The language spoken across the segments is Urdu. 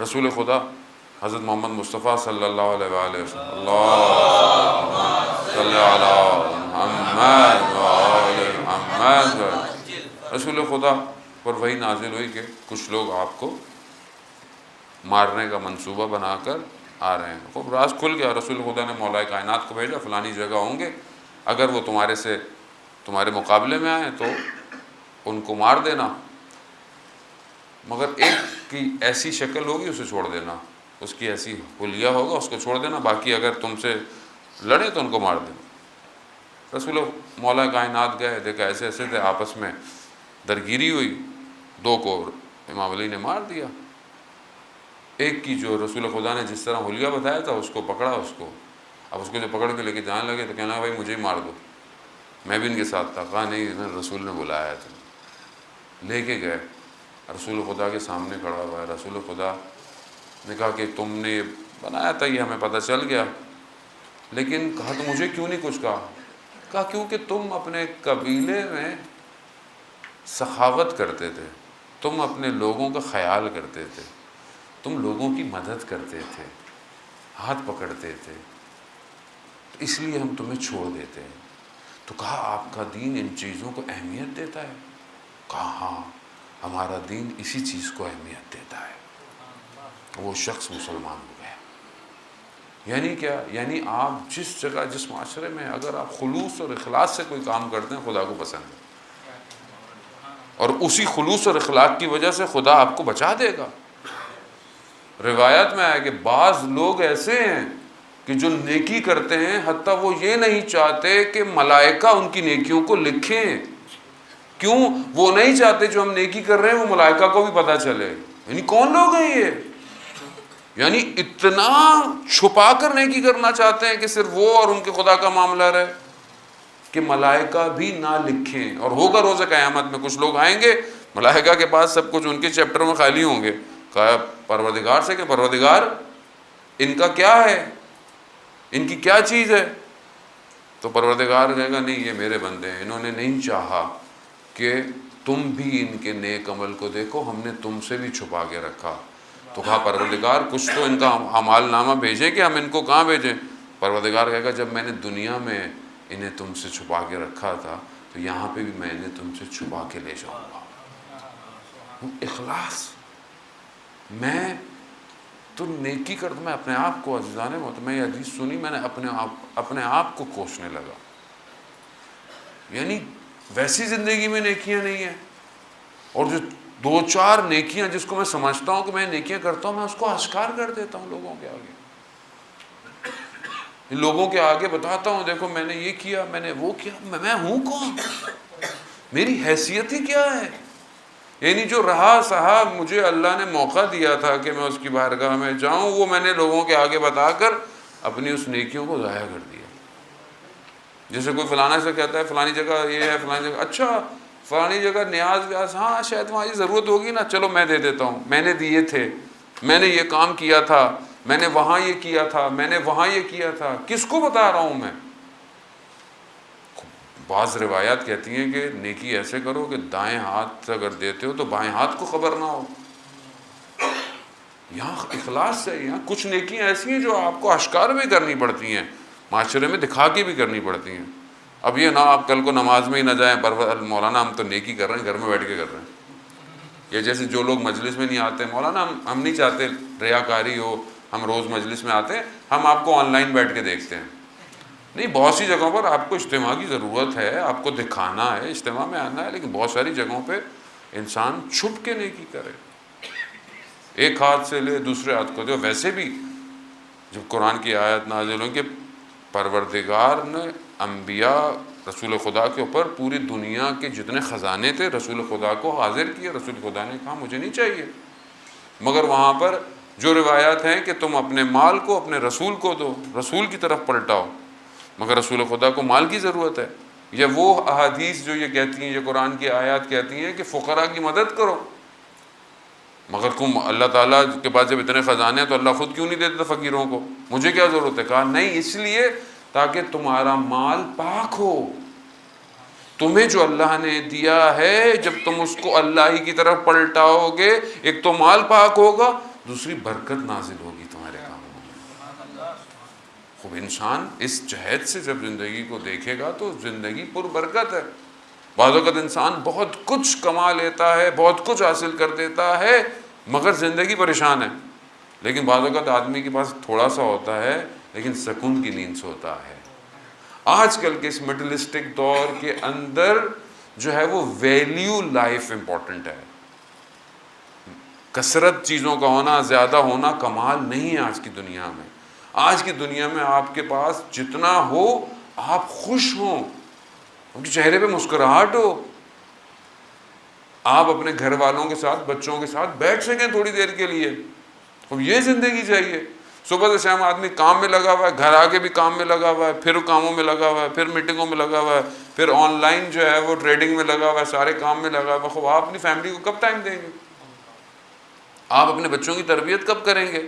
رسول خدا حضرت محمد مصطفیٰ صلی اللہ علیہ وآلہ وسلم، اللہم صلی علی محمد وآل محمد، رسول خدا پر وہی نازل ہوئی کہ کچھ لوگ آپ کو مارنے کا منصوبہ بنا کر آ رہے ہیں۔ خوب راز کھل گیا، رسول خدا نے مولا کائنات کو بھیجا، فلانی جگہ ہوں گے، اگر وہ تمہارے مقابلے میں آئیں تو ان کو مار دینا، مگر ایک کی ایسی شکل ہوگی اسے چھوڑ دینا، اس کی ایسی حلیہ ہوگا اس کو چھوڑ دینا، باقی اگر تم سے لڑے تو ان کو مار دینا۔ رسول مولا کائنات گئے، دیکھا ایسے ایسے تھے، آپس میں درگیری ہوئی، دو کو امام علی نے مار دیا، ایک کی جو رسول خدا نے جس طرح حلیہ بتایا تھا اس کو پکڑا، اب اس کو جو پکڑ کے لے کے جانے لگے تو کہنا بھائی مجھے ہی مار دو، میں بھی ان کے ساتھ تھا، کہا نہیں رسول نے بلایا تھا، لے کے گئے، رسول خدا کے سامنے کھڑا ہوا ہے، رسول خدا نے کہا کہ تم نے یہ بنایا تھا، یہ ہمیں پتہ چل گیا، لیکن کہا تو مجھے کیوں نہیں کچھ کہا کیونکہ تم اپنے قبیلے میں سخاوت کرتے تھے، تم اپنے لوگوں کا خیال کرتے تھے، تم لوگوں کی مدد کرتے تھے، ہاتھ پکڑتے تھے، اس لیے ہم تمہیں چھوڑ دیتے ہیں۔ تو کہا آپ کا دین ان چیزوں کو اہمیت دیتا ہے؟ کہا ہاں ہمارا دین اسی چیز کو اہمیت دیتا ہے۔ وہ شخص مسلمان ہو گیا۔ یعنی کیا؟ یعنی آپ جس جگہ جس معاشرے میں اگر آپ خلوص اور اخلاص سے کوئی کام کرتے ہیں خدا کو پسند ہے، اور اسی خلوص اور اخلاق کی وجہ سے خدا آپ کو بچا دے گا۔ روایت میں آیا کہ بعض لوگ ایسے ہیں کہ جو نیکی کرتے ہیں حتیٰ وہ یہ نہیں چاہتے کہ ملائکہ ان کی نیکیوں کو لکھیں۔ کیوں؟ وہ نہیں چاہتے جو ہم نیکی کر رہے ہیں وہ ملائکہ کو بھی پتہ چلے۔ یعنی کون لوگ ہیں یہ؟ یعنی اتنا چھپا کر نیکی کرنا چاہتے ہیں کہ صرف وہ اور ان کے خدا کا معاملہ رہے کہ ملائکہ بھی نہ لکھیں۔ اور ہوگا روز قیامت میں کچھ لوگ آئیں گے ملائکہ کے پاس، سب کچھ ان کے چیپٹر میں خالی ہوں گے، کہا پروردگار سے کہ پروردگار ان کا کیا ہے، ان کی کیا چیز ہے؟ تو پروردگار کہے گا نہیں یہ میرے بندے ہیں، انہوں نے نہیں چاہا کہ تم بھی ان کے نیک عمل کو دیکھو، ہم نے تم سے بھی چھپا کے رکھا۔ تو کہا پروردگار کچھ تو ان کا اعمال نامہ بھیجیں کہ ہم ان کو کہاں بھیجیں؟ پروردگار کہے گا جب میں نے دنیا میں انہیں تم سے چھپا کے رکھا تھا تو یہاں پہ بھی میں نے تم سے چھپا کے لے جاؤں گا۔ اخلاص، میں تو نیکی کرتا، میں اپنے آپ کو عزیزان محترم، میں یہ حدیث سنی، میں نے اپنے آپ کو کوسنے لگا۔ یعنی ویسی زندگی میں نیکیاں نہیں ہیں، اور جو دو چار نیکیاں جس کو میں سمجھتا ہوں کہ میں نیکیاں کرتا ہوں میں اس کو اشکار کر دیتا ہوں لوگوں کے آگے، لوگوں کے آگے بتاتا ہوں دیکھو میں نے یہ کیا، میں نے وہ کیا، میں ہوں کون، میری حیثیت ہی کیا ہے۔ یعنی جو رہا سہا مجھے اللہ نے موقع دیا تھا کہ میں اس کی بارگاہ میں جاؤں، وہ میں نے لوگوں کے آگے بتا کر اپنی اس نیکیوں کو ضائع کر دیا۔ جیسے کوئی فلانا سے کہتا ہے فلانی جگہ یہ ہے، فلانی جگہ اچھا فلانی جگہ نیاز ویاز، ہاں شاید وہاں یہ ضرورت ہوگی نا، چلو میں دے دیتا ہوں، میں نے دیے تھے، میں نے یہ کام کیا تھا، میں نے وہاں یہ کیا تھا، میں نے وہاں یہ کیا تھا، کس کو بتا رہا ہوں میں؟ بعض روایات کہتی ہیں کہ نیکی ایسے کرو کہ دائیں ہاتھ سے اگر دیتے ہو تو بائیں ہاتھ کو خبر نہ ہو۔ یہاں اخلاص سے، یہاں کچھ نیکیاں ایسی ہیں جو آپ کو اشکار بھی کرنی پڑتی ہیں، معاشرے میں دکھا کے بھی کرنی پڑتی ہیں۔ اب یہ نہ آپ کل کو نماز میں ہی نہ جائیں مولانا ہم تو نیکی کر رہے ہیں، گھر میں بیٹھ کے کر رہے ہیں۔ یہ جیسے جو لوگ مجلس میں نہیں آتے، مولانا ہم نہیں چاہتے ریاکاری ہو، ہم روز مجلس میں آتے ہیں، ہم آپ کو آن لائن بیٹھ کے دیکھتے ہیں۔ نہیں، بہت سی جگہوں پر آپ کو اجتماع کی ضرورت ہے، آپ کو دکھانا ہے، اجتماع میں آنا ہے، لیکن بہت ساری جگہوں پہ انسان چھپ کے نیکی کرے، ایک ہاتھ سے لے دوسرے ہاتھ کو دے۔ ویسے بھی جب قرآن کی آیت نازل ہوئی کہ پروردگار نے انبیاء رسول خدا کے اوپر پوری دنیا کے جتنے خزانے تھے رسول خدا کو حاضر کیے، رسول خدا نے کہا مجھے نہیں چاہیے، مگر وہاں پر جو روایات ہیں کہ تم اپنے مال کو اپنے رسول کو دو، رسول کی طرف پلٹاؤ، مگر رسول خدا کو مال کی ضرورت ہے۔ یہ وہ احادیث جو یہ کہتی ہیں، یہ قرآن کی آیات کہتی ہیں کہ فقراء کی مدد کرو، مگر تم اللہ تعالیٰ کے پاس جب اتنے خزانے ہیں تو اللہ خود کیوں نہیں دیتا فقیروں کو، مجھے کیا ضرورت ہے؟ کہا نہیں، اس لیے تاکہ تمہارا مال پاک ہو، تمہیں جو اللہ نے دیا ہے جب تم اس کو اللہ ہی کی طرف پلٹاؤ گے، ایک تو مال پاک ہوگا، دوسری برکت نازل ہوگی تمہارے کاموں میں۔ خوب انسان اس جہت سے جب زندگی کو دیکھے گا تو زندگی پر برکت ہے۔ بعض اوقات انسان بہت کچھ کما لیتا ہے، بہت کچھ حاصل کر دیتا ہے، مگر زندگی پریشان ہے۔ لیکن بعض اوقات آدمی کے پاس تھوڑا سا ہوتا ہے لیکن سکون کی نیند سوتا ہے۔ آج کل کے اس میٹرلسٹک دور کے اندر جو ہے وہ ویلیو لائف امپورٹنٹ ہے۔ کثرت چیزوں کا ہونا، زیادہ ہونا کمال نہیں ہے آج کی دنیا میں۔ آج کی دنیا میں آپ کے پاس جتنا ہو آپ خوش ہوں، ان کے چہرے پہ مسکراہٹ ہو، آپ اپنے گھر والوں کے ساتھ، بچوں کے ساتھ بیٹھ سکیں تھوڑی دیر کے لیے۔ اب یہ زندگی چاہیے۔ صبح سے شام آدمی کام میں لگا ہوا ہے، گھر آ کے بھی کام میں لگا ہوا ہے، پھر کاموں میں لگا ہوا ہے، پھر میٹنگوں میں لگا ہوا ہے، پھر آن لائن جو ہے وہ ٹریڈنگ میں لگا ہوا ہے، سارے کام میں لگا ہوا ہے۔ خوب آپ اپنی فیملی کو کب ٹائم دیں گے؟ آپ اپنے بچوں کی تربیت کب کریں گے؟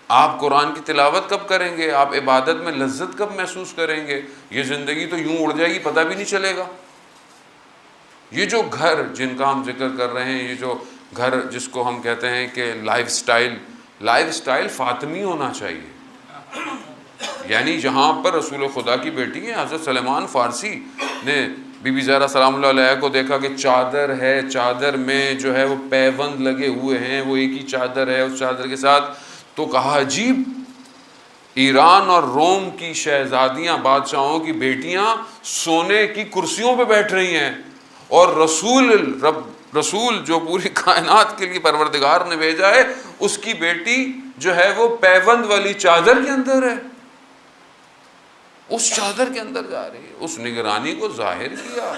آپ قرآن کی تلاوت کب کریں گے؟ آپ عبادت میں لذت کب محسوس کریں گے؟ یہ زندگی تو یوں اڑ جائے گی، پتہ بھی نہیں چلے گا۔ یہ جو گھر جن کا ہم ذکر کر رہے ہیں، یہ جو گھر جس کو ہم کہتے ہیں کہ لائف سٹائل فاطمی ہونا چاہیے۔ یعنی جہاں پر رسول خدا کی بیٹی ہے حضرت سلیمان فارسی نے بی بی زہرا سلام اللہ علیہ کو دیکھا کہ چادر ہے، چادر میں جو ہے وہ پیوند لگے ہوئے ہیں، وہ ایک ہی چادر ہے اس چادر کے ساتھ، تو کہا عجیب، ایران اور روم کی شہزادیاں، بادشاہوں کی بیٹیاں سونے کی کرسیوں پہ بیٹھ رہی ہیں، اور رسول جو پوری کائنات کے لیے پروردگار نے بھیجا ہے، اس کی بیٹی جو ہے وہ پیوند والی چادر کے اندر ہے، اس چادر کے اندر جا رہی ہے۔ اس نگرانی کو ظاہر کیا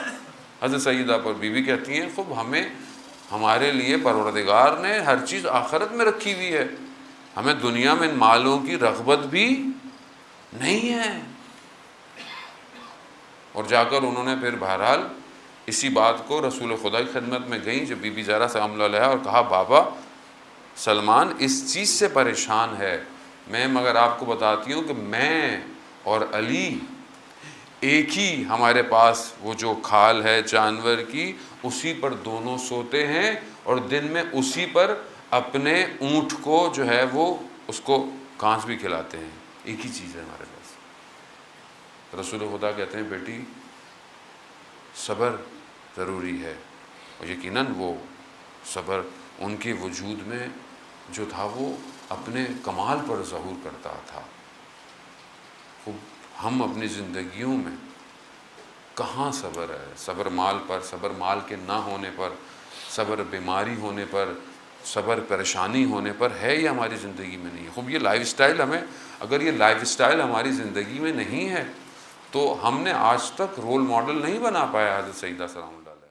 حضرت سیدہ پر بی بی کہتی ہیں خوب ہمیں ہمارے لیے پروردگار نے ہر چیز آخرت میں رکھی ہوئی ہے، ہمیں دنیا میں ان مالوں کی رغبت بھی نہیں ہے۔ اور جا کر انہوں نے پھر بہرحال اسی بات کو رسول خدا کی خدمت میں گئیں جب بی بی زہرا سلام اللہ علیہ، اور کہا بابا سلمان اس چیز سے پریشان ہے، میں مگر آپ کو بتاتی ہوں کہ میں اور علی ایک ہی ہمارے پاس وہ جو کھال ہے جانور کی، اسی پر دونوں سوتے ہیں، اور دن میں اسی پر اپنے اونٹ کو جو ہے وہ اس کو گھاس بھی کھلاتے ہیں، ایک ہی چیز ہے ہمارے پاس۔ رسول خدا کہتے ہیں بیٹی صبر ضروری ہے، اور یقیناً وہ صبر ان کے وجود میں جو تھا وہ اپنے کمال پر ظہور کرتا تھا۔ ہم اپنی زندگیوں میں کہاں صبر ہے؟ صبر مال پر، صبر مال کے نہ ہونے پر، صبر بیماری ہونے پر، صبر پریشانی ہونے پر ہے، یا ہماری زندگی میں نہیں ہے؟ خوب یہ لائف سٹائل ہمیں، اگر یہ لائف سٹائل ہماری زندگی میں نہیں ہے تو ہم نے آج تک رول ماڈل نہیں بنا پایا حضرت سیدہ سلام اللہ علیہ۔